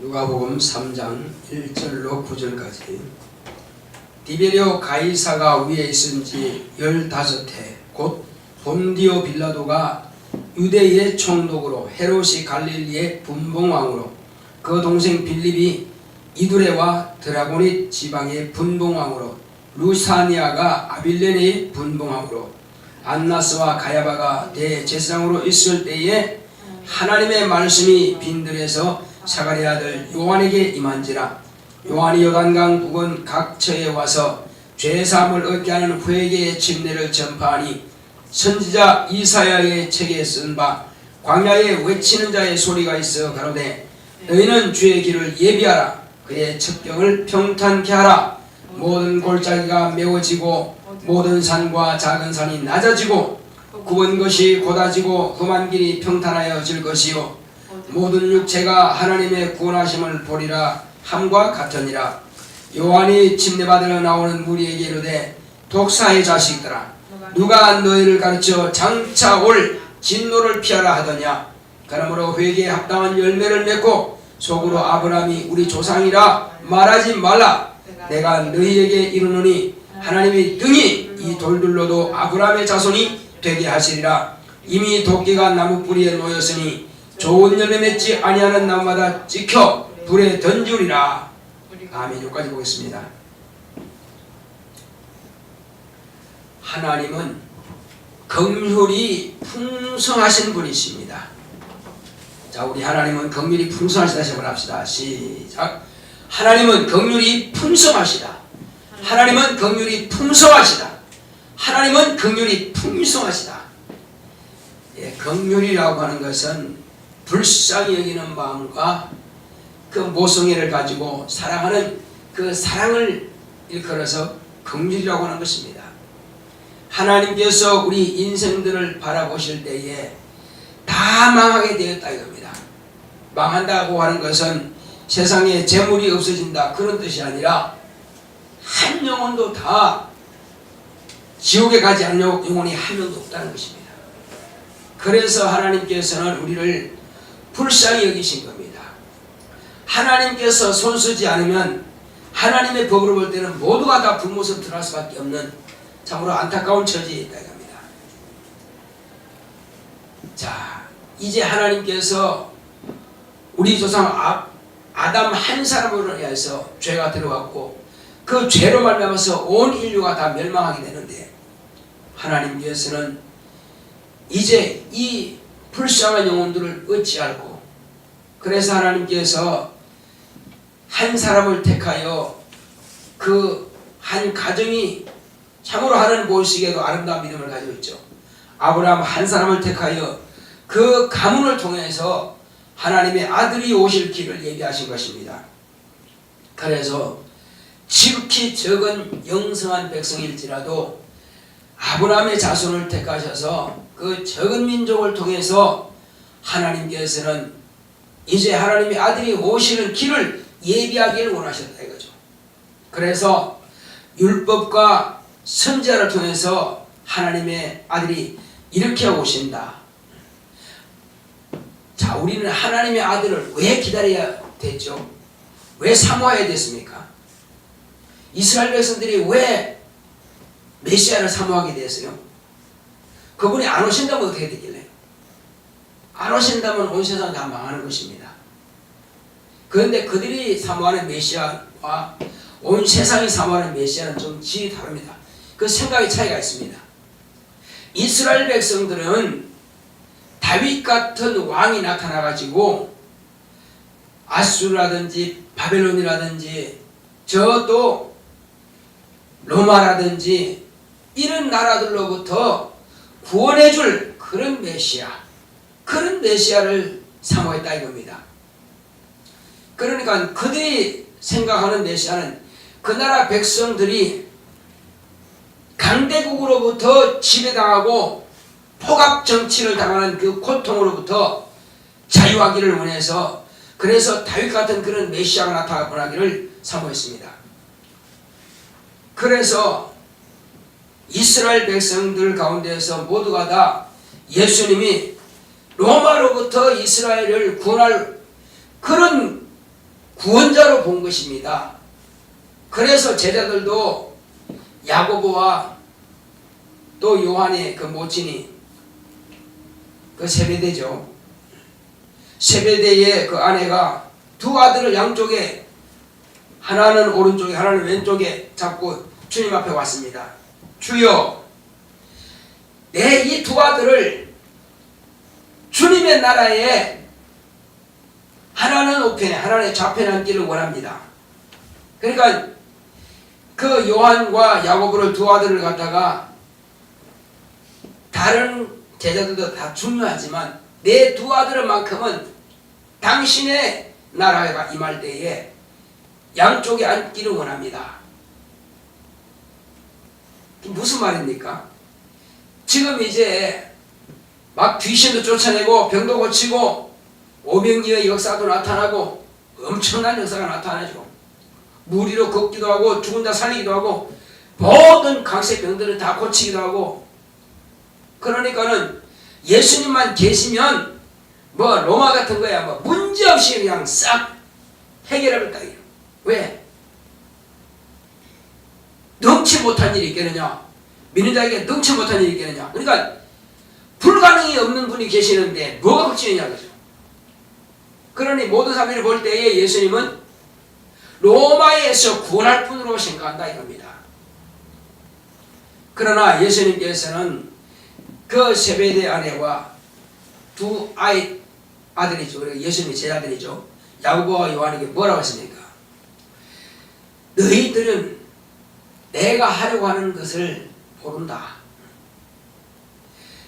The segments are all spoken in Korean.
누가복음 3장 1절로 9절까지. 디베리오 가이사가 위에 있은 지 15해 곧 본디오 빌라도가 유대의 총독으로, 헤롯이 갈릴리의 분봉왕으로, 그 동생 빌립이 이두레와 드라고니 지방의 분봉왕으로, 루사니아가 아빌레네의 분봉왕으로, 안나스와 가야바가 대제사장으로 있을 때에 하나님의 말씀이 빈들에서 사가랴 아들 요한에게 임한지라. 요한이 요단강 북은 각처에 와서 죄사함을 얻게 하는 회개의 침례를 전파하니, 선지자 이사야의 책에 쓴 바 광야에 외치는 자의 소리가 있어 가로되 너희는 주의 길을 예비하라. 그의 첩경을 평탄케 하라. 모든 골짜기가 메워지고 모든 산과 작은 산이 낮아지고 굽은 것이 곧아지고 험한 길이 평탄하여질 것이요 모든 육체가 하나님의 구원하심을 보리라 함과 같으니라. 요한이 침례받으러 나오는 무리에게 이르되 독사의 자식들아, 누가 너희를 가르쳐 장차 올 진노를 피하라 하더냐. 그러므로 회개에 합당한 열매를 맺고 속으로 아브라함이 우리 조상이라 말하지 말라. 내가 너희에게 이르노니 하나님이 등이 이 돌들로도 아브라함의 자손이 되게 하시리라. 이미 도끼가 나무 뿌리에 놓였으니 좋은 열매 맺지 아니하는 나무마다 찍혀 불에 던지리라. 아멘. 여기까지 보겠습니다. 하나님은 긍휼이 풍성하신 분이십니다. 자, 우리 하나님은 긍휼이 풍성하시다 시작을 합시다. 시작. 하나님은 긍휼이 풍성하시다. 하나님은 긍휼이 풍성하시다. 하나님은 긍휼이 풍성하시다. 예, 긍휼이라고 하는 것은 불쌍히 여기는 마음과 그 모성애를 가지고 사랑하는 그 사랑을 일컬어서 긍휼이라고 하는 것입니다. 하나님께서 우리 인생들을 바라보실 때에 다 망하게 되었다 이겁니다. 망한다고 하는 것은 세상에 재물이 없어진다 그런 뜻이 아니라 한 영혼도 다 지옥에 가지 않는 영혼이 한 명도 없다는 것입니다. 그래서 하나님께서는 우리를 불쌍히 여기신 겁니다. 하나님께서 손쓰지 않으면 하나님의 법으로 볼 때는 모두가 다 불못으로 들어갈 수밖에 없는 참으로 안타까운 처지에 있다 이겁니다. 자, 이제 하나님께서 우리 조상 아담 한 사람으로 인해서 죄가 들어왔고 그 죄로 말미암아서 온 인류가 다 멸망하게 되는데, 하나님께서는 이제 이 불쌍한 영혼들을 어찌할꼬. 그래서 하나님께서 한 사람을 택하여 그 한 가정이 참으로 하나님 보시기에도 아름다운 믿음을 가지고 있죠. 아브라함 한 사람을 택하여 그 가문을 통해서 하나님의 아들이 오실 길을 얘기하신 것입니다. 그래서 지극히 적은 영성한 백성일지라도 아브라함의 자손을 택하셔서 그 적은 민족을 통해서 하나님께서는 이제 하나님의 아들이 오시는 길을 예비하기를 원하셨다 이거죠. 그래서 율법과 선지자를 통해서 하나님의 아들이 이렇게 오신다. 자, 우리는 하나님의 아들을 왜 기다려야 됐죠? 왜 사모해야 됐습니까? 이스라엘 백성들이 왜 메시아를 사모하게 됐어요? 그분이 안 오신다면 어떻게 되길래? 안 오신다면 온 세상 다 망하는 것입니다. 그런데 그들이 사모하는 메시아와 온 세상이 사모하는 메시아는 좀 질이 다릅니다. 그 생각의 차이가 있습니다. 이스라엘 백성들은 다윗 같은 왕이 나타나가지고 아수르라든지 바벨론이라든지 저도 로마라든지 이런 나라들로부터 구원해줄 그런 메시아, 그런 메시아를 사모했다 이겁니다. 그러니까 그들이 생각하는 메시아는 그 나라 백성들이 강대국으로부터 지배당하고 포갑 정치를 당하는 그 고통으로부터 자유하기를 원해서, 그래서 다윗 같은 그런 메시아가 나타나기를 사모했습니다. 그래서 이스라엘 백성들 가운데에서 모두가 다 예수님이 로마로부터 이스라엘을 구원할 그런 구원자로 본 것입니다. 그래서 제자들도 야고보와 또 요한의 그 모친이 그 세베대죠. 세베대의 그 아내가 두 아들을 양쪽에, 하나는 오른쪽에 하나는 왼쪽에 잡고 주님 앞에 왔습니다. 주여, 내 이 두 아들을 주님의 나라에 하나는 우편에 하나는 좌편에 앉기를 원합니다. 그러니까 그 요한과 야고보를 두 아들을 갖다가, 다른 제자들도 다 중요하지만 내 두 아들만큼은 당신의 나라가 임할 때에 양쪽에 앉기를 원합니다. 무슨 말입니까? 지금 이제 막 귀신도 쫓아내고 병도 고치고 오병이어의 역사도 나타나고 엄청난 역사가 나타나죠. 무리로 걷기도 하고 죽은 자 살리기도 하고 모든 강세병들을 다 고치기도 하고, 그러니까는 예수님만 계시면 뭐 로마 같은 거야 뭐 문제없이 그냥 싹 해결해버렸다. 왜? 능치 못한 일이 있겠느냐? 믿는 자에게 능치 못한 일이 있겠느냐? 그러니까 불가능이 없는 분이 계시는데 뭐가 걱정이냐 그죠? 그러니 모든 사람들이 볼 때에 예수님은 로마에서 구원할 분으로 생각한다 이겁니다. 그러나 예수님께서는 그 세베대 아내와 두 아들이죠. 예수님의 제자들이죠. 야고보와 요한에게 뭐라고 했습니까? 너희들은 내가 하려고 하는 것을 모른다.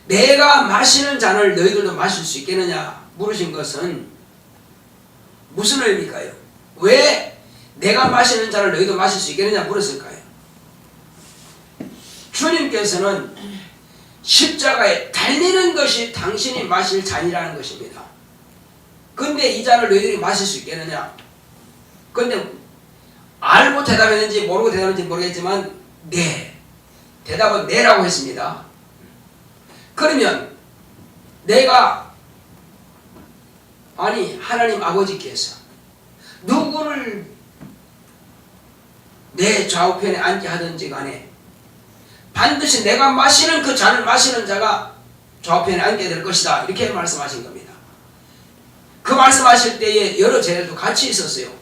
내가 마시는 잔을 너희들도 마실 수 있겠느냐 물으신 것은 무슨 의미일까요? 왜 내가 마시는 잔을 너희도 마실 수 있겠느냐 물었을까요? 주님께서는 십자가에 달리는 것이 당신이 마실 잔이라는 것입니다. 근데 이 잔을 너희들이 마실 수 있겠느냐? 근데 알고 대답했는지 모르고 대답했는지 모르겠지만 네, 대답은 네라고 했습니다. 그러면 내가, 아니 하나님 아버지께서 누구를 내 좌우편에 앉게 하든지 간에 반드시 내가 마시는 그 잔을 마시는 자가 좌우편에 앉게 될 것이다 이렇게 말씀하신 겁니다. 그 말씀하실 때에 여러 제자들도 같이 있었어요.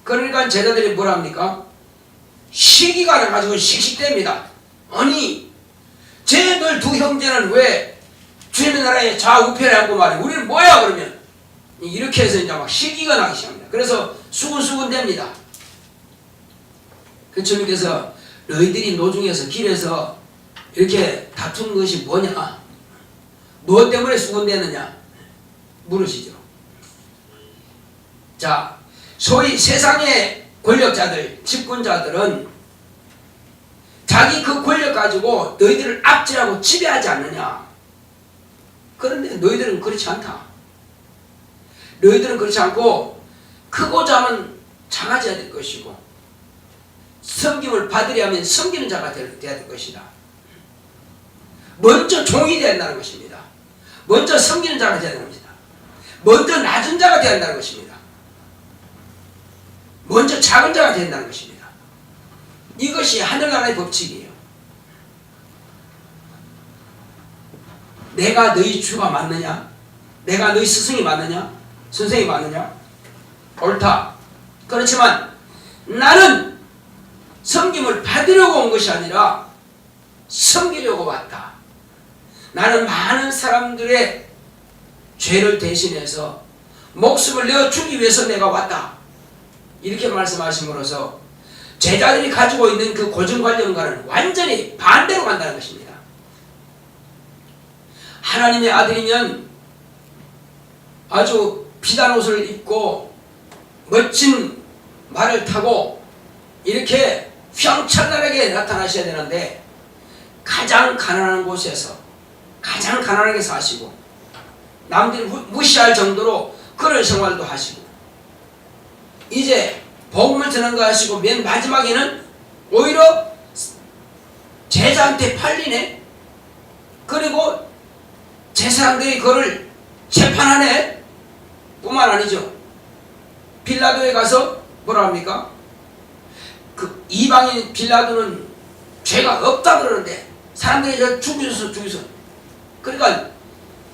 그러니까 제자들이 뭐라 합니까? 시기가 나가지고 씩씩댑니다. 아니 쟤들 두 형제는 왜 주님의 나라에 좌우편에 앉고 말해? 우리는 뭐야 그러면? 이렇게 해서 이제 막 시기가 나기 시작합니다. 그래서 수군수군 됩니다. 그 주님께서 너희들이 노중에서 길에서 이렇게 다툰 것이 뭐냐? 무엇 때문에 수군되느냐? 물으시죠. 자, 소위 세상의 권력자들, 집권자들은 자기 그 권력 가지고 너희들을 압제하고 지배하지 않느냐? 그런데 너희들은 그렇지 않다. 너희들은 그렇지 않고 크고자 하면 작아져야 될 것이고 섬김을 받으려 하면 섬기는 자가 되어야 될 것이다. 먼저 종이 되어야 한다는 것입니다. 먼저 섬기는 자가 되어야 합니다. 먼저 낮은 자가 되어야 한다는 것입니다. 먼저 작은 자가 되어야 한다는 것입니다. 이것이 하늘나라의 법칙이에요. 내가 너희 주가 맞느냐? 내가 너희 스승이 맞느냐? 선생이 맞느냐? 옳다. 그렇지만 나는 섬김을 받으려고 온 것이 아니라 섬기려고 왔다. 나는 많은 사람들의 죄를 대신해서 목숨을 내어주기 위해서 내가 왔다. 이렇게 말씀하심으로써 제자들이 가지고 있는 그 고정관념과는 완전히 반대로 간다는 것입니다. 하나님의 아들이면 아주 비단 옷을 입고 멋진 말을 타고 이렇게 휘황찬란하게 나타나셔야 되는데 가장 가난한 곳에서 가장 가난하게 사시고 남들이 무시할 정도로 그런 생활도 하시고 이제 복음을 전한 거 하시고 맨 마지막에는 오히려 제자한테 팔리네. 그리고 제사장들이 그를 재판하네. 뿐만 아니죠. 빌라도에 가서 뭐라 합니까? 그 이방인 빌라도는 죄가 없다 그러는데 사람들이 저 죽이서 그러니까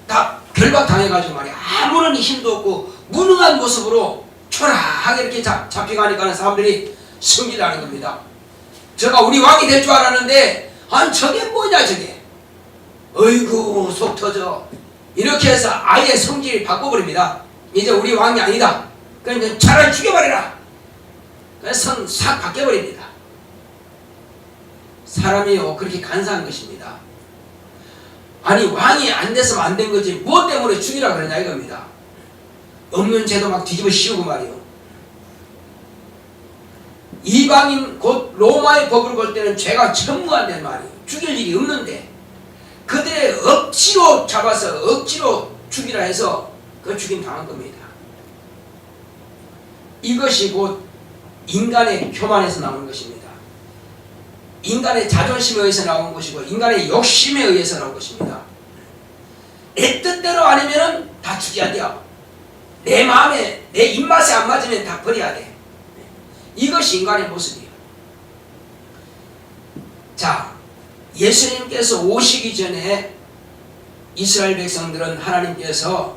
다 결박당해가지고 말이야 아무런 힘도 없고 무능한 모습으로 초라하게 이렇게 잡혀가니까 사람들이 승리하는 겁니다. 제가 우리 왕이 될 줄 알았는데 아니 저게 뭐냐 저게 어이구 속 터져 이렇게 해서 아예 성질이 바꿔버립니다. 이제 우리 왕이 아니다. 그러니까 차라리 죽여버려라. 그래서 성 싹 바뀌어버립니다. 사람이요 그렇게 간사한 것입니다. 아니 왕이 안 됐으면 안 된 거지 무엇 때문에 죽이라 그러냐 이겁니다. 없는 죄도 막 뒤집어 씌우고 말이요. 이방인 곧 로마의 법을 볼 때는 죄가 천무한단 말이에요. 죽일 일이 없는데 그들의 억지로 잡아서 억지로 죽이라 해서 그 죽임 당한 겁니다. 이것이 곧 인간의 교만에서 나오는 것입니다. 인간의 자존심에 의해서 나온 것이고 인간의 욕심에 의해서 나온 것입니다. 내 뜻대로 아니면 다 죽여야 돼요. 내 마음에 내 입맛에 안 맞으면 다 버려야 돼. 이것이 인간의 모습이에요. 자, 예수님께서 오시기 전에 이스라엘 백성들은 하나님께서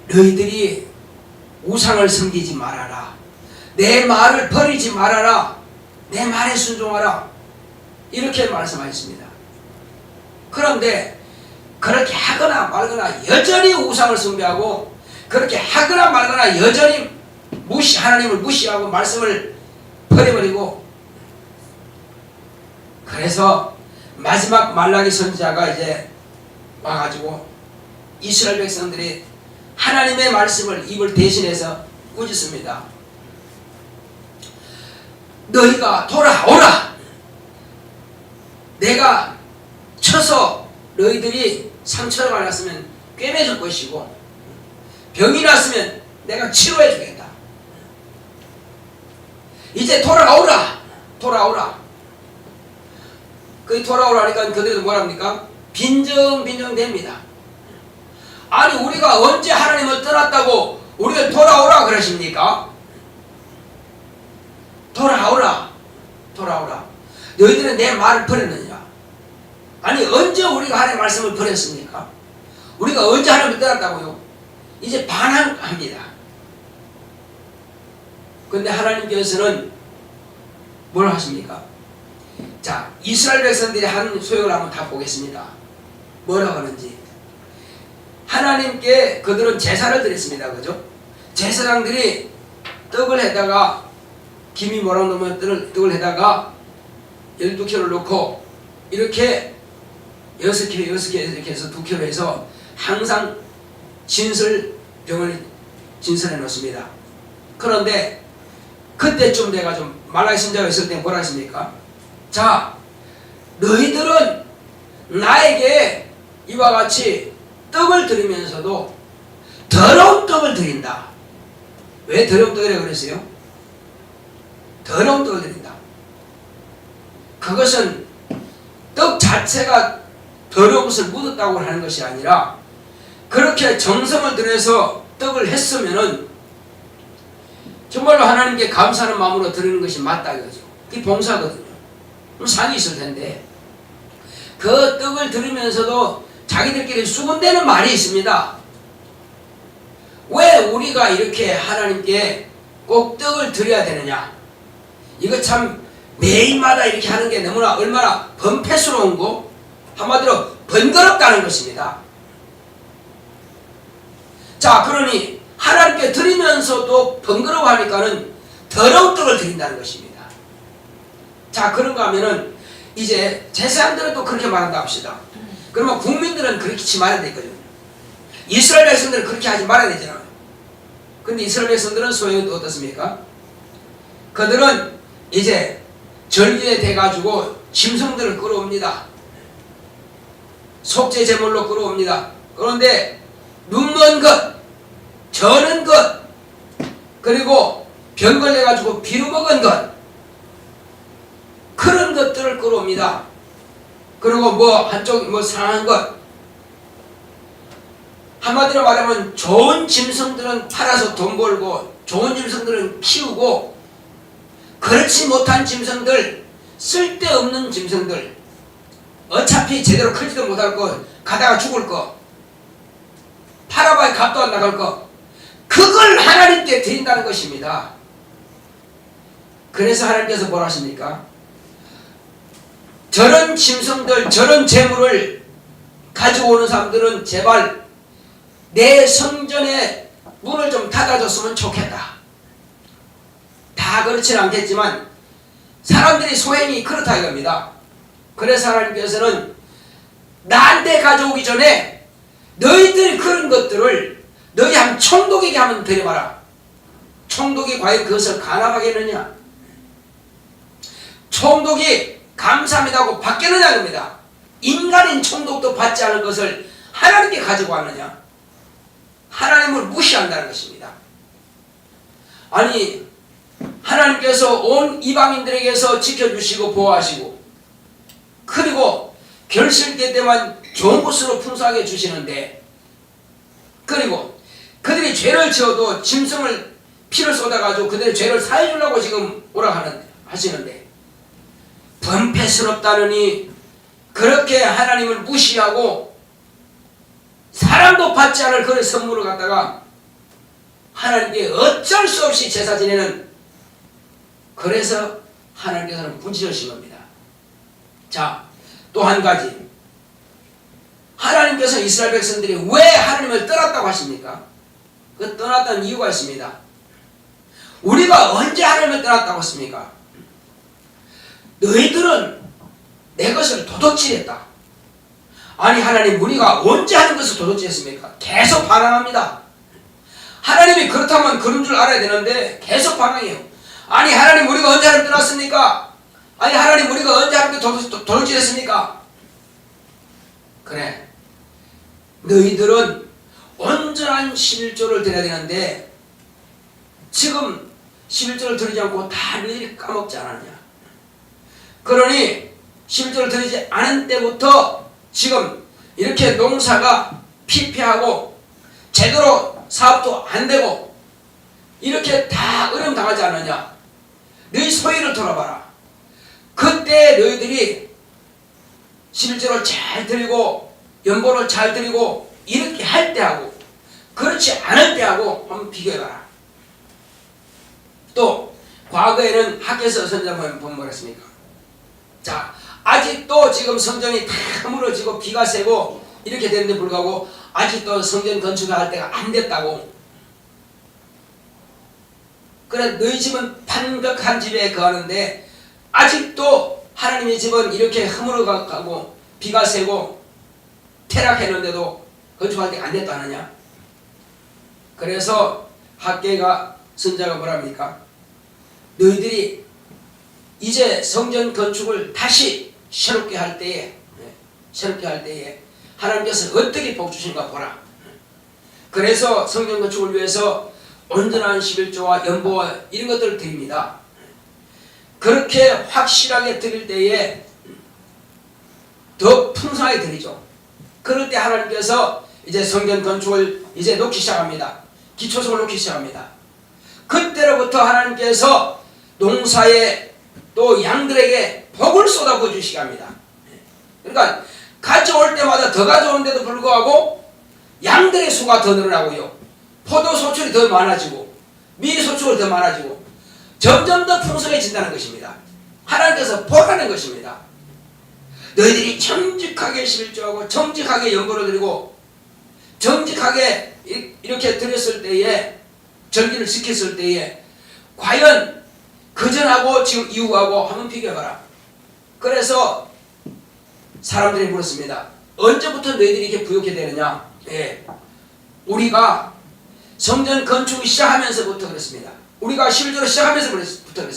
너희들이 우상을 섬기지 말아라. 내 말을 버리지 말아라. 내 말에 순종하라. 이렇게 말씀하셨습니다. 그런데 그렇게 하거나 말거나 여전히 우상을 숭배하고 그렇게 하거나 말거나 여전히 하나님을 무시하고 말씀을 버려버리고 그래서 마지막 말라기 선지자가 이제 와가지고 이스라엘 백성들이 하나님의 말씀을 입을 대신해서 꾸짖습니다. 너희가 돌아오라. 내가 쳐서 너희들이 상처를 받았으면 꿰매줄 것이고 병이 났으면 내가 치료해 주겠다. 이제 돌아오라. 돌아오라. 그 돌아오라니까 그들도 뭐랍니까? 빈정빈정됩니다. 아니 우리가 언제 하나님을 떠났다고 우리가 돌아오라 그러십니까? 돌아오라. 돌아오라. 너희들은 내 말을 버렸느냐? 아니 언제 우리가 하나님의 말씀을 버렸습니까? 우리가 언제 하나님을 떠났다고요? 이제 반항합니다. 근데 하나님께서는 뭘 하십니까? 자, 이스라엘 백성들이 한 소용을 한번 다 보겠습니다. 뭐라고 하는지. 하나님께 그들은 제사를 드렸습니다. 그죠? 제사장들이 떡을 해다가 김이 뭐라고 넣으면 떡을 해다가 12kg를 넣고 이렇게 6kg 이렇게 해서 2kg 해서 항상 병을 진설해 놓습니다. 그런데 그때쯤 돼가지고 말라기 선지자가 있을 때 뭐라 했습니까? 자, 너희들은 나에게 이와 같이 떡을 드리면서도 더러운 떡을 드린다. 왜 더러운 떡이라고 그랬어요? 더러운 떡을 드린다. 그것은 떡 자체가 더러운 것을 묻었다고 하는 것이 아니라 그렇게 정성을 들여서 떡을 했으면은 정말로 하나님께 감사하는 마음으로 드리는 것이 맞다 이거죠. 그게 봉사거든요. 그럼 상이 있을 텐데 그 떡을 드리면서도 자기들끼리 수군대는 말이 있습니다. 왜 우리가 이렇게 하나님께 꼭 떡을 드려야 되느냐? 이거 참 매일마다 이렇게 하는 게 너무나 얼마나 번패스러운 거 한마디로 번거롭다는 것입니다. 자, 그러니 하나님께 드리면서도 번거로워하니까는 더러운 떡을 드린다는 것입니다. 자, 그런가 하면은 이제 제사장들은 또 그렇게 말한다 합시다. 그러면 국민들은 그렇게 말해야 되거든요. 이스라엘 백성들은 그렇게 하지 말아야 되잖아요. 근데 이스라엘 백성들은 소용이 또 어떻습니까? 그들은 이제 절기에 돼가지고 짐승들을 끌어옵니다. 속죄 제물로 끌어옵니다. 그런데 눈먼 것, 저는 것, 그리고 병 걸려가지고 비루 먹은 것, 그런 것들을 끌어옵니다. 그리고 한쪽 상한 것, 한마디로 말하면 좋은 짐승들은 팔아서 돈 벌고 좋은 짐승들은 키우고, 그렇지 못한 짐승들, 쓸데없는 짐승들, 어차피 제대로 크지도 못할 거, 가다가 죽을 거, 팔아봐야 값도 안 나갈 거, 그걸 하나님께 드린다는 것입니다. 그래서 하나님께서 뭐라 하십니까? 저런 짐승들, 저런 재물을 가지고 오는 사람들은 제발 내 성전의 문을 좀 닫아줬으면 좋겠다. 다 그렇진 않겠지만 사람들이 소행이 그렇다 이겁니다. 그래서 하나님께서는 나한테 가져오기 전에 너희들이 그런 것들을 너희 한 총독에게 한번 드려봐라. 총독이 과연 그것을 간합하겠느냐? 총독이 감사합니다고 받겠느냐 겁니다. 인간인 총독도 받지 않은 것을 하나님께 가지고 왔느냐? 하나님을 무시한다는 것입니다. 아니, 하나님께서 온 이방인들에게서 지켜주시고 보호하시고, 그리고 결실때 때만 좋은 것으로 풍성하게 주시는데, 그리고 그들이 죄를 지어도 짐승을 피를 쏟아가지고 그들의 죄를 사해주려고 지금 하시는데, 번패스럽다느니 그렇게 하나님을 무시하고 사람도 받지 않을 그런 선물을 갖다가 하나님께 어쩔 수 없이 제사 지내는, 그래서 하나님께서는 부지런신 겁니다. 자, 또 한 가지, 하나님께서 이스라엘 백성들이 왜 하나님을 떠났다고 하십니까? 그 떠났다는 이유가 있습니다. 우리가 언제 하나님을 떠났다고 했습니까? 너희들은 내 것을 도둑질했다. 아니, 하나님, 우리가 언제 하는 것을 도둑질했습니까? 계속 반항합니다. 하나님이 그렇다면 그런 줄 알아야 되는데 계속 반항해요. 아니, 하나님, 우리가 언제 하나님 떠났습니까? 아니, 하나님, 우리가 언제 하나님께 도둑질했습니까? 그래, 너희들은 온전한 11조를 드려야 되는데 지금 11조를 드리지 않고 다 너희들이 까먹지 않았냐? 그러니 11조를 드리지 않은 때부터 지금 이렇게 농사가 피폐하고 제대로 사업도 안 되고 이렇게 다 어려움 당하지 않느냐? 너희 소위를 돌아봐라. 그때 너희들이 11조를 잘 드리고 연보를 잘 드리고 이렇게 할 때하고 그렇지 않을 때하고 한번 비교해봐라. 또 과거에는 학교에서 선생님 보면 뭐랬습니까? 자, 아직도 지금 성전이 다 무너지고 비가 새고 이렇게 되는데 불구하고 아직도 성전 건축할 때가 안 됐다고. 그래, 너희 집은 판벽한 집에 거하는데 아직도 하나님의 집은 이렇게 허물어가고 비가 새고 퇴락했는데도 건축할 때가 안 됐다느냐? 그래서 학계가 선자가 뭐랍니까? 너희들이 이제 성전 건축을 다시 새롭게 할 때에 하나님께서 어떻게 복 주시는가 보라. 그래서 성전 건축을 위해서 온전한 11조와 연보와 이런 것들을 드립니다. 그렇게 확실하게 드릴 때에 더 풍성하게 드리죠. 그럴 때 하나님께서 이제 성전 건축을 이제 놓기 시작합니다. 기초석을 놓기 시작합니다. 그때로부터 하나님께서 농사에 또 양들에게 복을 쏟아부어 주시게 합니다. 그러니까 가져올 때마다 더 가져오는데도 불구하고 양들의 수가 더 늘어나고요, 포도 소출이 더 많아지고 밀 소출이 더 많아지고 점점 더 풍성해진다는 것입니다. 하나님께서 보라는 것입니다. 너희들이 정직하게 11조하고 정직하게 연보를 드리고 정직하게 이렇게 드렸을 때에, 절기를 지켰을 때에 과연 그전하고 지금 이후하고 한번 비교해봐라. 그래서 사람들이 물었습니다. 언제부터 너희들이 이렇게 부욕해 되느냐? 예, 우리가 성전 건축을 시작하면서부터 그랬습니다. 우리가 11조를 시작하면서부터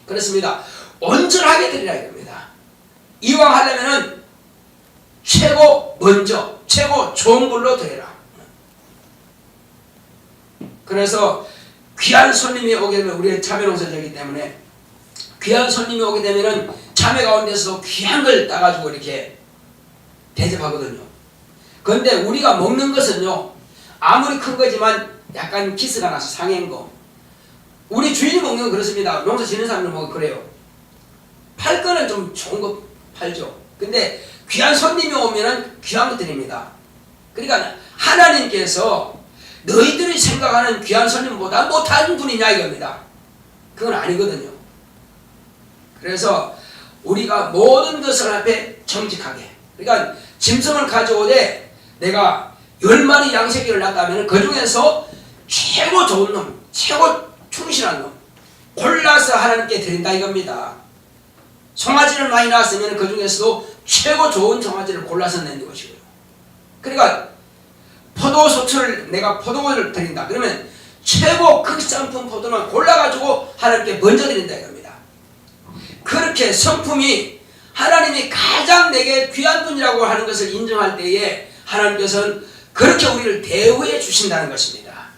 그랬습니다. 온전하게 드리라 이겁니다. 이왕 하려면은 최고 먼저 최고 좋은 걸로 드려라. 그래서 귀한 손님이 오게 되면, 우리의 자매농사자이기 때문에 귀한 손님이 오게 되면은 자매 가운데서 귀한 걸 따가지고 이렇게 대접하거든요. 그런데 우리가 먹는 것은요, 아무리 큰 거지만 약간 기스가 나서 상한 거, 우리 주인이 먹는 건 그렇습니다. 농사 지는 사람들 먹으면 그래요. 팔 거는 좀 좋은 거 팔죠. 근데 귀한 손님이 오면은 귀한 거 드립니다. 그러니까 하나님께서 너희들이 생각하는 귀한 손님보다 못한 분이냐 이겁니다. 그건 아니거든요. 그래서 우리가 모든 것을 앞에 정직하게, 그러니까 짐승을 가져오되 내가 10마리 양새끼를 낳았다면 그 중에서 최고 좋은 놈, 최고 충실한 놈 골라서 하나님께 드린다 이겁니다. 송아지를 많이 낳았으면 그 중에서도 최고 좋은 송아지를 골라서 낸 것이고요. 그러니까 포도소출을 내가 포도를 드린다 그러면 최고 극상품 포도만 골라가지고 하나님께 먼저 드린다 이겁니다. 그렇게 성품이 하나님이 가장 내게 귀한 분이라고 하는 것을 인정할 때에 하나님께서는 그렇게 우리를 대우해 주신다는 것입니다.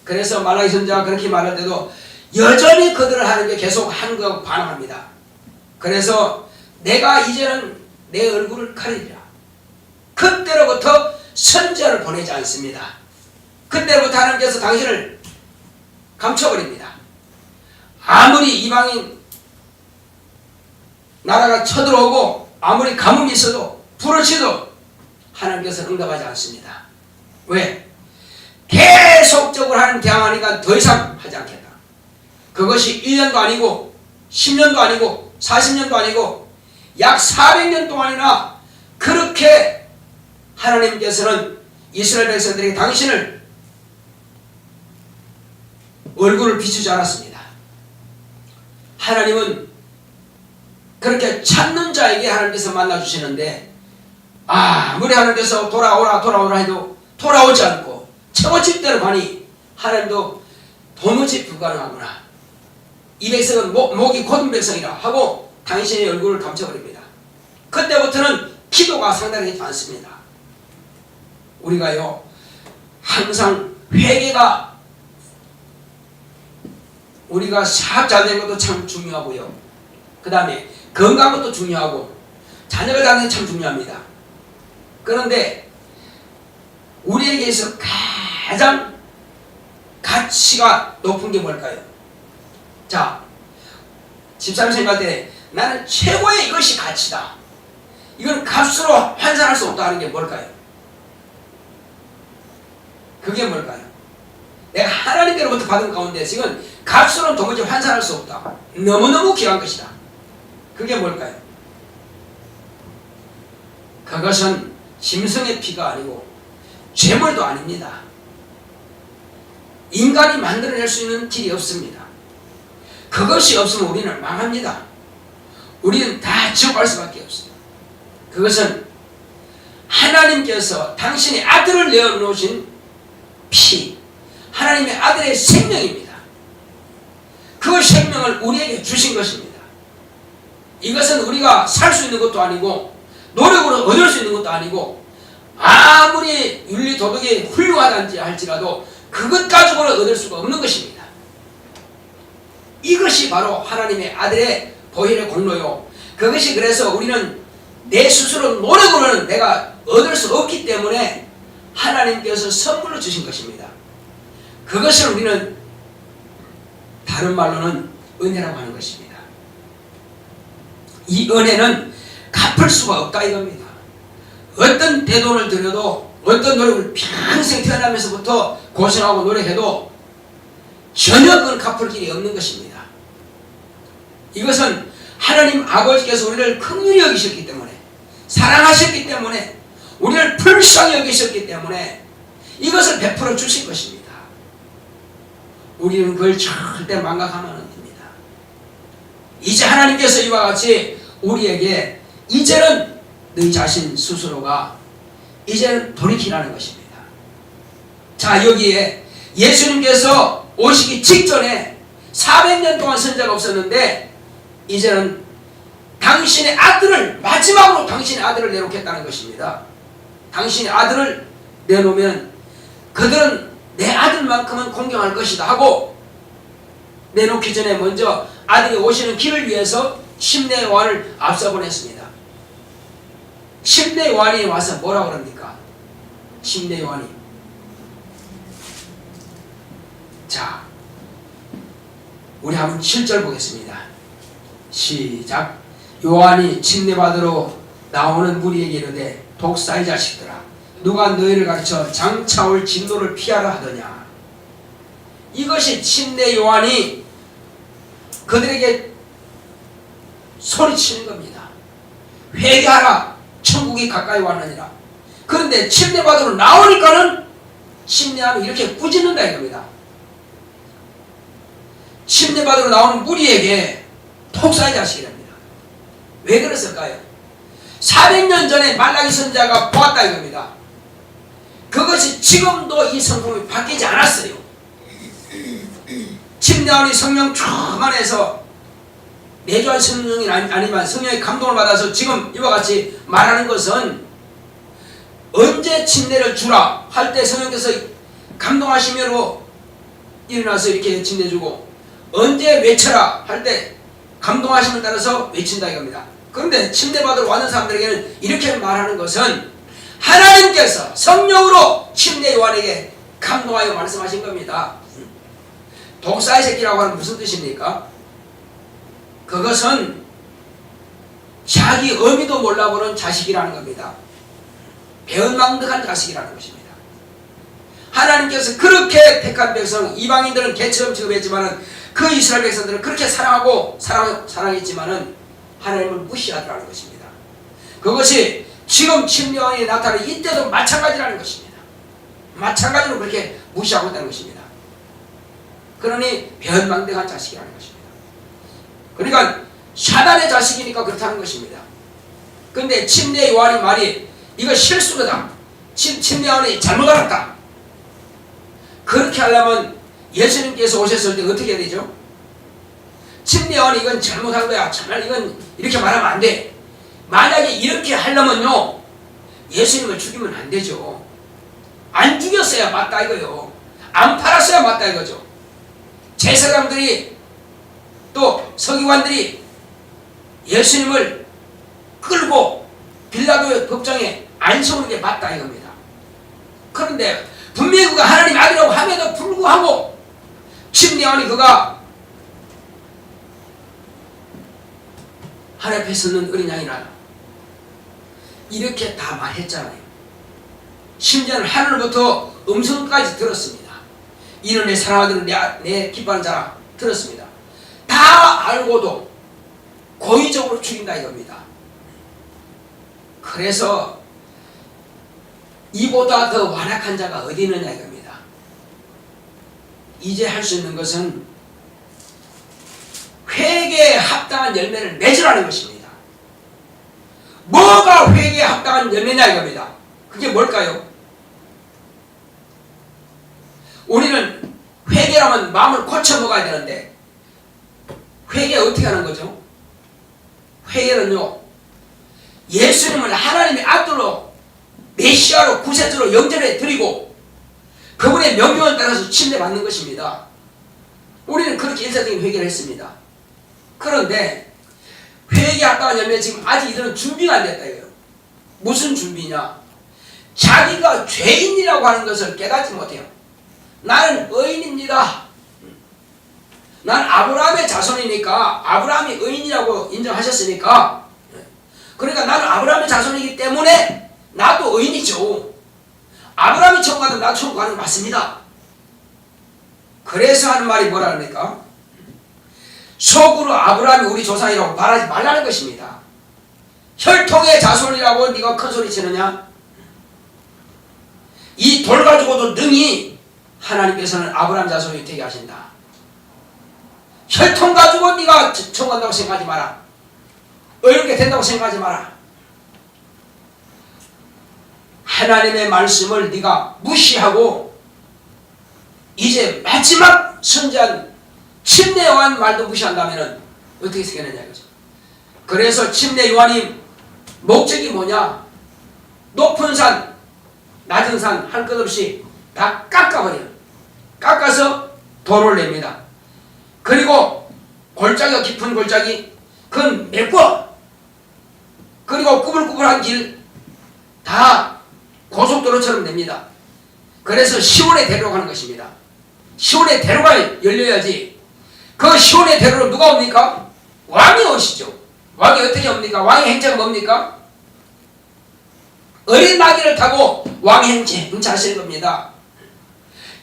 그래서 말라기 선지자가 그렇게 말할 때도 여전히 그들을 하나님께 계속 한거 반항합니다. 그래서 내가 이제는 내 얼굴을 가리리라. 그때로부터 선지자를 보내지 않습니다. 그때로부터 하나님께서 당신을 감춰버립니다. 아무리 이방인 나라가 쳐들어오고 아무리 가뭄이 있어도 부르짖어도 하나님께서 응답하지 않습니다. 왜? 계속적으로 하나님 대항하니까 더 이상 하지 않겠다. 그것이 1년도 아니고 10년도 아니고 40년도 아니고 약 400년 동안이나 그렇게 하나님께서는 이스라엘 백성들에게 당신을 얼굴을 비추지 않았습니다. 하나님은 그렇게 찾는 자에게 하나님께서 만나주시는데 아무리 하나님께서 돌아오라 해도 돌아오지 않고 처갓집대로 가니 하나님도 도무지 불가능하구나. 이 백성은 목이 곧은 백성이라 하고 당신의 얼굴을 감춰버립니다. 그때부터는 기도가 상당히 많습니다. 우리가요 항상 회개가 우리가 사업 잘 된 것도 참 중요하고요. 그 다음에 건강한 것도 중요하고 자녀가 잘 되는 게 참 중요합니다. 그런데 우리에게 있어 가장 가치가 높은 게 뭘까요? 자, 집사님 생각할 때 나는 최고의 이것이 가치다. 이건 값으로 환산할 수 없다 하는 게 뭘까요? 그게 뭘까요? 내가 하나님께로부터 받은 가운데 이건 값으로는 도무지 환산할 수 없다. 너무너무 귀한 것이다. 그게 뭘까요? 그것은 짐승의 피가 아니고 죄물도 아닙니다. 인간이 만들어낼 수 있는 길이 없습니다. 그것이 없으면 우리는 망합니다. 우리는 다 지옥 갈 수밖에 없습니다. 그것은 하나님께서 당신의 아들을 내어놓으신 피, 하나님의 아들의 생명입니다. 그 생명을 우리에게 주신 것입니다. 이것은 우리가 살 수 있는 것도 아니고 노력으로 얻을 수 있는 것도 아니고 아무리 윤리 도덕이 훌륭하단지 할지라도 그것 가지고는 얻을 수가 없는 것입니다. 이것이 바로 하나님의 아들의 보혈의 공로요. 그것이 그래서 우리는 내 스스로 노력으로는 내가 얻을 수 없기 때문에 하나님께서 선물로 주신 것입니다. 그것을 우리는 다른 말로는 은혜라고 하는 것입니다. 이 은혜는 갚을 수가 없다 이겁니다. 어떤 대돈을 들여도 어떤 노력을 평생 태어나면서부터 고생하고 노력해도 전혀 그건 갚을 길이 없는 것입니다. 이것은 하나님 아버지께서 우리를 긍휼히 여기셨기 때문에 사랑하셨기 때문에 우리를 불쌍히 여기셨기 때문에 이것을 베풀어 주신 것입니다. 우리는 그걸 절대 망각하면 안 됩니다. 이제 하나님께서 이와 같이 우리에게 이제는 너희 자신 스스로가 이제는 돌이키라는 것입니다. 자, 여기에 예수님께서 오시기 직전에 400년 동안 선자가 없었는데 이제는 당신의 아들을 마지막으로 당신의 아들을 내놓겠다는 것입니다. 당신의 아들을 내놓으면 그들은 내 아들만큼은 공경할 것이다 하고 내놓기 전에 먼저 아들이 오시는 길을 위해서 심내 요한을 앞서 보냈습니다. 심내 요한이 와서 뭐라고 그럽니까? 심내 요한이 자 우리 한번 7절 보겠습니다. 시작. 요한이 침례받으러 나오는 무리에게 이르되 독사의 자식들아 누가 너희를 가르쳐 장차 올 진노를 피하라 하더냐. 이것이 침례 요한이 그들에게 소리치는 겁니다. 회개하라 천국이 가까이 왔느니라. 그런데 침례받으러 나오니까는 침례하면 이렇게 꾸짖는다 이겁니다. 침례받으러 나오는 무리에게 독사의 자식이랍니다. 왜 그랬을까요? 400년 전에 말라기 선지자가 보았다 이겁니다. 그것이 지금도 이 성품이 바뀌지 않았어요. 침례하니 성령 충만해서 내주한 성령이 아니지만 성령의 감동을 받아서 지금 이와 같이 말하는 것은 언제 침례를 주라 할 때 성령께서 감동하시므로 일어나서 이렇게 침례주고 언제 외쳐라 할 때 감동하심을 따라서 외친다 이겁니다. 그런데 침례받으러 왔는 사람들에게는 이렇게 말하는 것은 하나님께서 성령으로 침례 요한에게 감동하여 말씀하신 겁니다. 독사의 새끼라고 하는 무슨 뜻입니까? 그것은 자기 의미도 몰라보는 자식이라는 겁니다. 배은망덕한 자식이라는 것입니다. 하나님께서 그렇게 택한 백성 이방인들은 개처럼 취급했지만은 그 이스라엘 백성들은 그렇게 사랑하고 사랑했지만은 하나님을 무시하더라는 것입니다. 그것이 지금 침례요한이 나타나는 이때도 마찬가지라는 것입니다. 마찬가지로 그렇게 무시하고 있다는 것입니다. 그러니 배은망덕한 자식이라는 것입니다. 그러니까 사단의 자식이니까 그렇다는 것입니다. 그런데 침례 요한의 말이 이거 실수거다. 침례 요한이 잘못 알았다. 그렇게 하려면 예수님께서 오셨을 때 어떻게 해야 되죠? 침례 요한이 이건 잘못한 거야. 정말 이건 이렇게 말하면 안 돼. 만약에 이렇게 하려면요 예수님을 죽이면 안 되죠. 안 죽였어야 맞다 이거요. 안 팔았어야 맞다 이거죠. 제사장들이 또 서기관들이 예수님을 끌고 빌라도의 법정에 안 세우는 게 맞다 이겁니다. 그런데 분명히 그가 하나님 아들이라고 함에도 불구하고 침례 요한이 그가 하나님 앞에 서는 어린 양이라 이렇게 다 말했잖아요. 심지어는 하늘로부터 음성까지 들었습니다. 이는 내 사랑하는 내 기뻐하는 자라 들었습니다. 다 알고도 고의적으로 죽인다 이겁니다. 그래서 이보다 더 완악한 자가 어디 있느냐 이겁니다. 이제 할 수 있는 것은 회개에 합당한 열매를 맺으라는 것입니다. 뭐가 회개에 합당한 열매냐 이겁니다. 그게 뭘까요? 우리는 회개라면 마음을 고쳐 먹어야 되는데 회개 어떻게 하는 거죠? 회개는요 예수님을 하나님의 아들로 메시아로 구세주로 영접해 드리고 그분의 명령을 따라서 침례받는 것입니다. 우리는 그렇게 일차적인 회개를 했습니다. 그런데 회개에 합당한 열매 지금 아직 이들은 준비가 안 됐다 이거예요. 무슨 준비냐? 자기가 죄인이라고 하는 것을 깨닫지 못해요. 나는 의인입니다. 난 아브라함의 자손이니까 아브라함이 의인이라고 인정하셨으니까 그러니까 나는 아브라함의 자손이기 때문에 나도 의인이죠. 아브라함이 천국 가든 나도 천국 가는 거 맞습니다. 그래서 하는 말이 뭐라 그럽니까? 속으로 아브라함이 우리 조상이라고 말하지 말라는 것입니다. 혈통의 자손이라고 네가 큰 소리 치느냐? 이 돌 가지고도 능히 하나님께서는 아브라함 자손이 되게 하신다. 혈통 가지고 네가 천국 간다고 생각하지 마라. 어렵게 된다고 생각하지 마라. 하나님의 말씀을 네가 무시하고 이제 마지막 선지한 침례 요한 말도 무시한다면 어떻게 생각하느냐 이거죠. 그래서 침례 요한이 목적이 뭐냐? 높은 산, 낮은 산 할 것 없이 다 깎아버려요. 깎아서 도를 냅니다. 그리고 골짜기가 깊은 골짜기 그건 메꿔. 그리고 꾸불꾸불한 길 다 고속도로처럼 냅니다. 그래서 시온의 대로가 가는 것입니다. 시온의 대로가 열려야지 그 시온의 대로로 누가 옵니까? 왕이 오시죠. 왕이 어떻게 옵니까? 왕의 행차가 뭡니까? 어린 나귀를 타고 왕의 행차하시는 겁니다.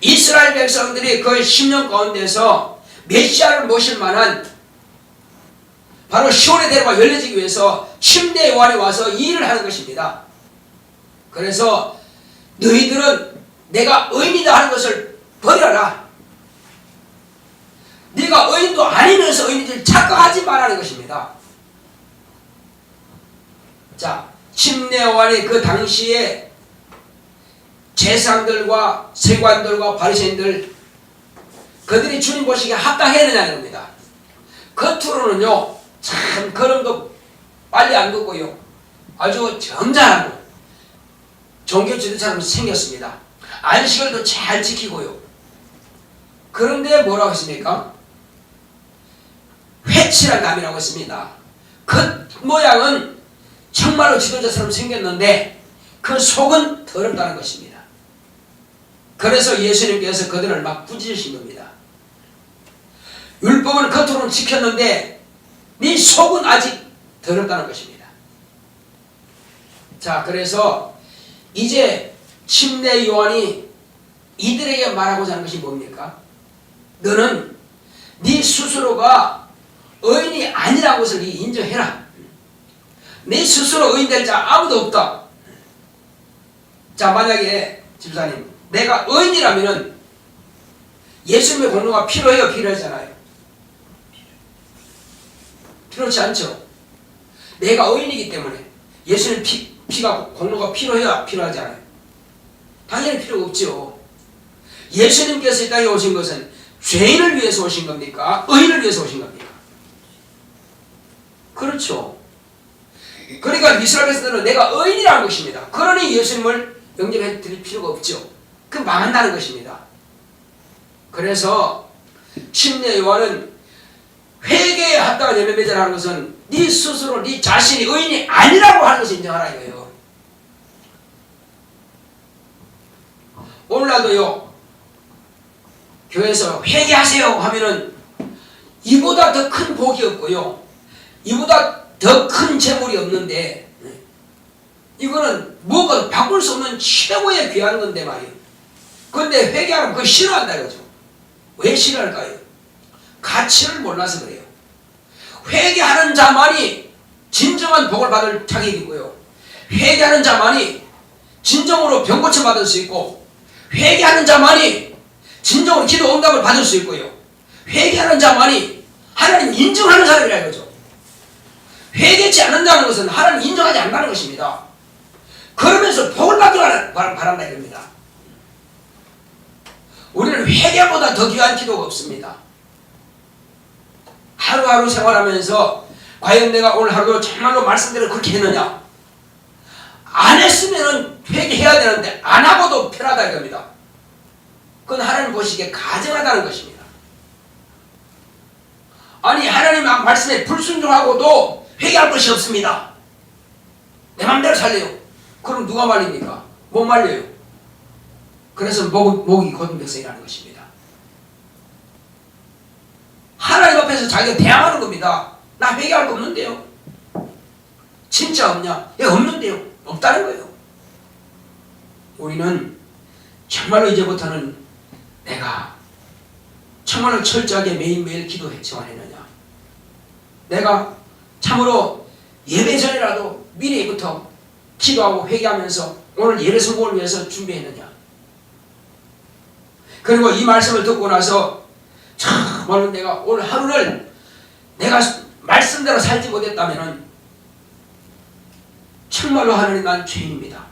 이스라엘 백성들이 그 10년 가운데서 메시아를 모실 만한 바로 시온의 대로가 열려지기 위해서 침례 요한이 와서 이 일을 하는 것입니다. 그래서 너희들은 내가 의인이다 하는 것을 버려라. 네가 의인도 아니면서 의인들 착각하지 말라는 것입니다. 자, 침례 요한이 그 당시에 제사장들과 세관들과 바리새인들 그들이 주님 보시기에 합당했느냐는 겁니다. 겉으로는요 참 걸음도 빨리 안 걷고요 아주 점잖하고 종교 지도자처럼 생겼습니다. 안식일도 잘 지키고요. 그런데 뭐라고 했습니까? 회칠한 남이라고 했습니다. 겉 모양은 정말로 지도자처럼 생겼는데 그 속은 더럽다는 것입니다. 그래서 예수님께서 그들을 막 꾸짖으신 겁니다. 율법은 겉으로는 지켰는데 네 속은 아직 더럽다는 것입니다. 자, 그래서 이제 침례 요한이 이들에게 말하고자 하는 것이 뭡니까? 너는 네 스스로가 의인이 아니라는 것을 인정해라. 네 스스로 의인 될 자 아무도 없다. 자, 만약에 집사님 내가 의인이라면 예수님의 공로가 필요해요? 필요하잖아요. 필요치 않죠. 내가 의인이기 때문에 예수님 피가 공로가 필요해야 필요하잖아요. 당연히 필요가 없죠. 예수님께서 이 땅에 오신 것은 죄인을 위해서 오신 겁니까? 의인을 위해서 오신 겁니까? 그렇죠. 그러니까 이스라엘 백성들은 내가 의인이라는 것입니다. 그러니 예수님을 영접해 드릴 필요가 없죠. 그 망한다는 것입니다. 그래서 침례 요한은 회개에 합당한 열매 맺으라는 것은 네 스스로 네 자신이 의인이 아니라고 하는 것을 인정하라 이거예요. 오늘날도요 교회에서 회개하세요 하면은 이보다 더 큰 복이 없고요 이보다 더 큰 재물이 없는데 이거는 무엇보다 바꿀 수 없는 최고의 귀한 건데 말이에요. 그런데 회개하면 그거 싫어한다 이거죠. 왜 싫어할까요? 가치를 몰라서 그래요. 회개하는 자만이 진정한 복을 받을 자격이고요. 회개하는 자만이 진정으로 병 고침 받을 수 있고 회개하는 자만이 진정으로 기도 응답을 받을 수 있고요. 회개하는 자만이 하나님 인정하는 사람이라 이거죠. 회개치 않는다는 것은 하나님 인정하지 않는다는 것입니다. 그러면서 복을 받기를 바란다 이겁니다. 우리는 회개보다 더 귀한 기도가 없습니다. 하루하루 생활하면서 과연 내가 오늘 하루 정말로 말씀대로 그렇게 했느냐? 안 했으면 회개해야 되는데 안 하고도 편하다 이겁니다. 그건 하나님 보시기에 가증하다는 것입니다. 아니 하나님 말씀에 불순종하고도 회개할 것이 없습니다. 내 맘대로 살래요. 그럼 누가 말립니까? 못 말려요. 그래서 목이 곧은 백성이라는 것입니다. 하나님 앞에서 자기가 대항하는 겁니다. 나 회개할 거 없는데요. 진짜 없냐? 예, 없는데요. 없다는 거예요. 우리는 정말로 이제부터는 내가 정말로 철저하게 매일매일 기도해 정하느냐, 내가 참으로 예배 전이라도 미리부터 기도하고 회개하면서 오늘 예배 성공을 위해서 준비했느냐. 그리고 이 말씀을 듣고 나서 참말로 내가 오늘 하루를 내가 말씀대로 살지 못했다면 정말로 하나님 난 죄인입니다.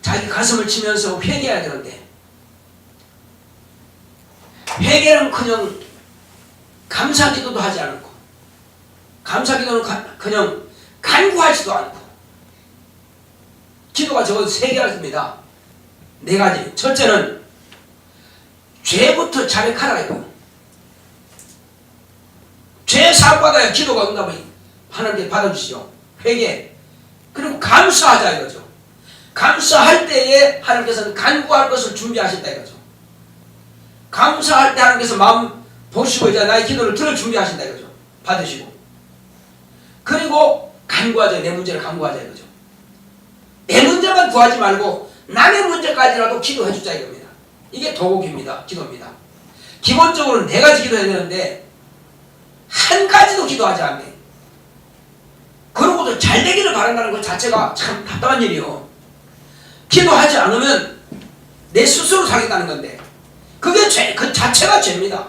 자기 가슴을 치면서 회개해야 되는데 회개는커녕 감사기도도 하지 않고 감사기도는 그냥 간구하지도 않고 기도가 적어도 3개가 있습니다. 4가지. 첫째는 죄부터 자백하라 이거예요. 죄 사함받아야 기도가 응답을 하나님께 받아주시죠. 회개. 그리고 감사하자 이거죠. 감사할 때에 하나님께서는 간구할 것을 준비하셨다 이거죠. 감사할 때 하나님께서 마음 보시고 이제 나의 기도를 들을 준비하신다 이거죠. 받으시고. 그리고 간구하자. 내 문제를 간구하자 이거죠. 내 문제만 구하지 말고 남의 문제까지라도 기도해 주자 이겁니다. 이게 도곡입니다. 기도입니다. 기본적으로 네 가지 기도해야 되는데 한 가지도 기도하지 않네. 그러고도 잘 되기를 바란다는 것 자체가 참 답답한 일이요. 기도하지 않으면 내 스스로 살겠다는 건데 그게 죄, 그 자체가 죄입니다.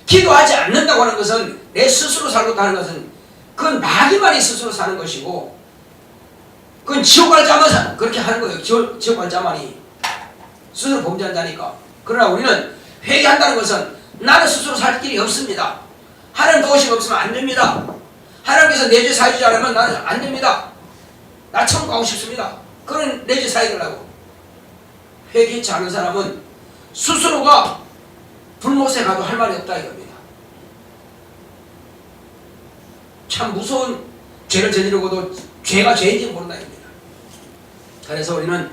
기도하지 않는다고 하는 것은 내 스스로 살겠다 하는 것은 그건 마귀만이 스스로 사는 것이고 그건 지옥 갈 자만 그렇게 하는 거예요. 지옥 갈 자만이 스스로 범죄한 자니까. 그러나 우리는 회개한다는 것은 나는 스스로 살 길이 없습니다. 하나님 도우심 없으면 안 됩니다. 하나님께서 내 죄 사해주지 않으면 나는 안 됩니다. 나 천국 가고 싶습니다. 그런 내 죄 사해달라고. 회개치 않은 사람은 스스로가 불못에 가도 할 말이 없다 이겁니다. 참 무서운 죄를 저지르고도 죄가 죄인지 모른다 이겁니다. 그래서 우리는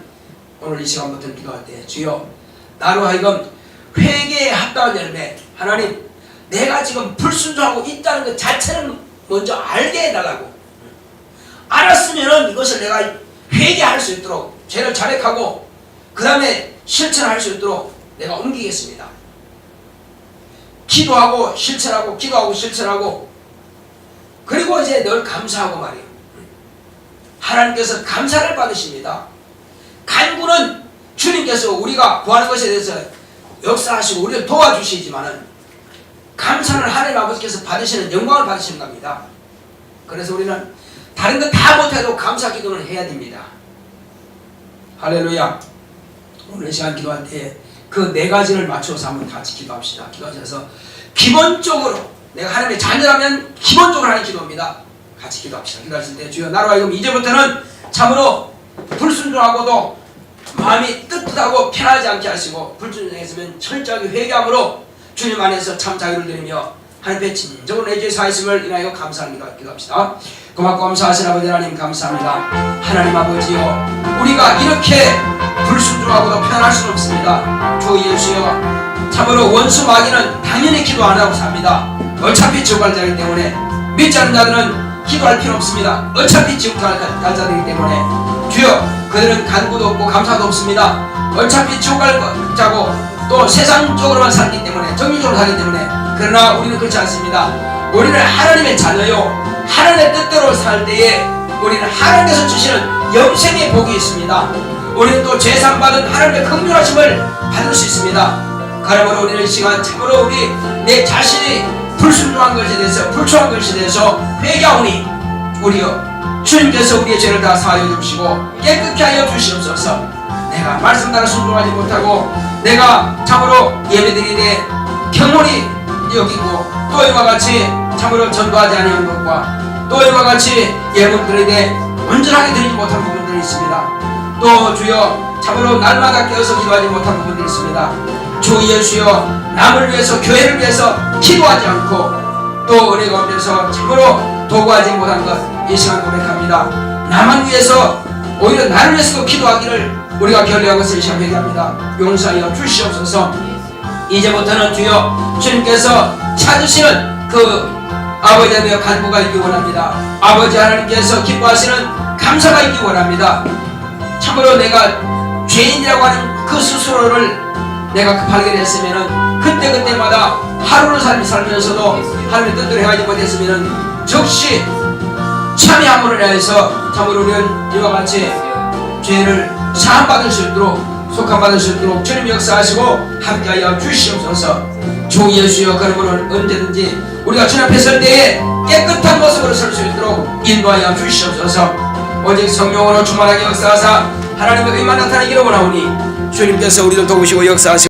오늘 이 시간부터 기도할 때 주여 나로 하여금 회개에 합당한 열매 하나님 내가 지금 불순종하고 있다는 것 자체는 먼저 알게 해달라고. 알았으면 이것을 내가 회개할 수 있도록 죄를 자백하고 그 다음에 실천할 수 있도록 내가 옮기겠습니다. 기도하고 실천하고 기도하고 실천하고 그리고 이제 늘 감사하고 말이에요. 하나님께서 감사를 받으십니다. 간구는 주님께서 우리가 구하는 것에 대해서 역사하시고 우리를 도와주시지만은 감사는 하나님 아버지께서 받으시는 영광을 받으시는 겁니다. 그래서 우리는 다른 거 다 못해도 감사 기도는 해야 됩니다. 할렐루야. 오늘 시간 기도할 때 그 네 가지를 맞춰서 한번 같이 기도합시다. 기도하셔서 기본적으로 내가 하나님의 자녀라면 기본적으로 하는 기도입니다. 같이 기도합시다. 기도하실 때 주여 나로 하여금 이제부터는 참으로 불순종하고도 마음이 뜨뜻하고 편하지 않게 하시고 불순종했으면 철저하게 회개함으로 주님 안에서 참 자유를 드리며 하나님의 진정한 내 죄 사하심을 인하여 감사합니다. 기도합시다. 고맙고 감사하신 아버지 하나님 감사합니다. 하나님 아버지여 우리가 이렇게 불순종하고도 편할 수는 없습니다. 주 예수여 참으로 원수 마귀는 당연히 기도 안 하고 삽니다. 어차피 지옥 갈 자이기 때문에 믿지 않는 자들은 기도할 필요 없습니다. 어차피 지옥 갈 자들이기 때문에 주여 그들은 간구도 없고 감사도 없습니다. 어차피 지옥 갈 자고 또 세상적으로만 살기 때문에 정의적으로 살기 때문에 그러나 우리는 그렇지 않습니다. 우리는 하나님의 자녀요 하나님의 뜻대로 살 때에 우리는 하나님께서 주시는 영생의 복이 있습니다. 우리는 또 제삼받은 하나님의 긍휼하심을 받을 수 있습니다. 그러므로 우리는 이 시간 참으로 우리 내 자신이 불순종한 것에 대해서 불초한 것에 대해서 회개하오니 우리여 주님께서 우리의 죄를 다 사하여 주시고 깨끗게 하여 주시옵소서. 내가 말씀 따라 순종하지 못하고 내가 참으로 예배드리되 경홀히 여기고 또 이와 같이 참으로 전도하지 아니한 것과 또 이와 같이 예물 드리되 온전하게 드리지 못한 부분들이 있습니다. 또 주여 참으로 날마다 깨어서 기도하지 못한 부분들이 있습니다. 주 예수여 남을 위해서 교회를 위해서 기도하지 않고 또 은혜 가운데서 참으로 도구하지 못한 것 이 시간 고백합니다. 나만 위해서 오히려 나를 위해서도 기도하기를 우리가 결례한 것을 이 시간 회개합니다. 용서하여 주시옵소서. 이제부터는 주여 주님께서 찾으시는 그 아버지 하나님의 간구가 있기 원합니다. 아버지 하나님께서 기뻐하시는 감사가 있기 원합니다. 참으로 내가 죄인이라고 하는 그 스스로를 내가 발견했으면은 그때그때마다 하루를 살면서도 하나님의 뜻대로 행하지 못했으면은 즉시 참여함으로 인해서 참으로 우리는 이와 같이 죄를 사함받을 수 있도록 속함받을 수 있도록 주님 역사하시고 함께하여 주시옵소서. 주 예수여 그러므로 언제든지 우리가 주님 앞에 설 때에 깨끗한 모습으로 설 수 있도록 인도하여 주시옵소서. 오직 성령으로 충만하게 역사하사 하나님의 의만 나타나기를 원하오니 주님께서 우리를 도우시고 역사하시고